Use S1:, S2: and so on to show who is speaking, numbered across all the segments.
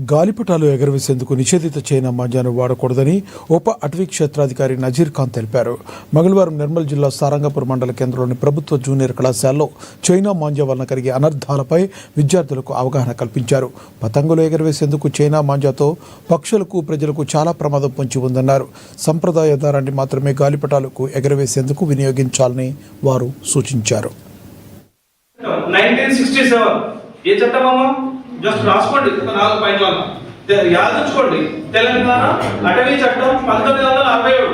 S1: గాలిపటాలు ఎగరవేసేందుకు నిషేధిత చైనా మాంజాను వాడకూడదని ఉప అటవీ క్షేత్రాధికారి నజీర్ ఖాన్ తెలిపారు. మంగళవారం నిర్మల్ జిల్లా సారంగపూర్ మండల కేంద్రంలోని ప్రభుత్వ జూనియర్ కళాశాలలో చైనా మాంజా వలన కలిగే అనర్థాలపై విద్యార్థులకు అవగాహన కల్పించారు. పతంగులు ఎగరవేసేందుకు చైనా మాంజాతో పక్షులకు, ప్రజలకు చాలా ప్రమాదం పొంచి ఉందన్నారు. సంప్రదాయ దారాన్ని మాత్రమే గాలిపటాలకు ఎగరవేసేందుకు వినియోగించాలని వారు సూచించారు.
S2: 1967 ఏ చట్టమమ్మా జస్ట్ రాసుకోండి, 4 పాయింట్ల యాదించుకోండి. తెలంగాణ అటవీ చట్టం 1967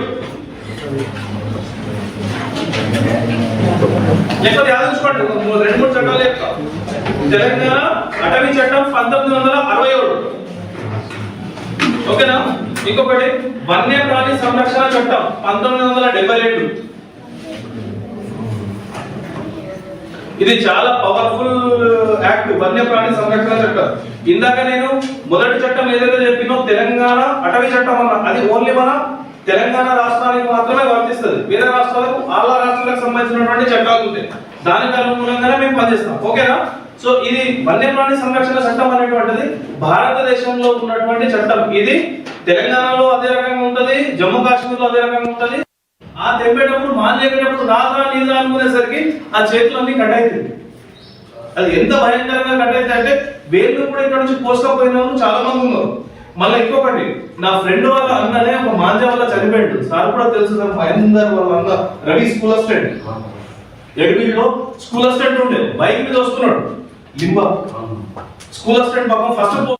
S2: ఎక్కువ యాదించుకోండి, 2-3 చట్టాలు చెప్తా. తెలంగాణ అటవీ చట్టం 1967 ఓకేనా. ఇంకొకటి వన్యప్రాణి సంరక్షణ చట్టం 1972. ఇది చాలా పవర్ఫుల్ యాక్ట్, వన్యప్రాణి సంరక్షణ చట్టం. ఇందాక నేను మొదటి చట్టం ఏదైతే చెప్పినో తెలంగాణ అటవీ చట్టం అన్న, అది ఓన్లీ మన తెలంగాణ రాష్ట్రానికి మాత్రమే వర్తిస్తుంది. వేరే రాష్ట్రాలకు, ఆలా రాష్ట్రాలకు సంబంధించినటువంటి చట్టాలు ఉంటాయి. దానికి అనుగుణంగానే మేము పనిచేస్తాం, ఓకేనా. సో ఇది వన్యప్రాణి సంరక్షణ చట్టం అనేటువంటిది భారతదేశంలో ఉన్నటువంటి చట్టం. ఇది తెలంగాణలో అదే రకంగా ఉంటది, జమ్మూ కాశ్మీర్ లో అదే రకంగా ఉంటది. ఆ తెంపేటప్పుడు మానేటప్పుడు రాదా నీదా అనుకునేసరికి ఆ చేతులు అన్ని కట్ అవుతుంది. అది ఎంత భయంకరంగా కట్ అవుతుంది అంటే వేళ్ళు కూడా ఇక్కడ నుంచి పోసుకపోయిన వాళ్ళు చాలా మంది ఉన్నారు. మళ్ళీ ఇంకొకటి, నా ఫ్రెండ్ వాళ్ళ అన్ననే ఒక మాంజా వల్ల చనిపోయాడు. సార్ కూడా తెలుసు సార్, మహేందర్ వాళ్ళ అన్న రవి స్కూల్ అసిస్టెంట్, ఎడిబిలో స్కూల్ అసిస్టెంట్ ఉండే, బైక్ మీద వస్తున్నాడు లింబా స్కూల్ అసిస్టెంట్ పాపం ఫస్ట్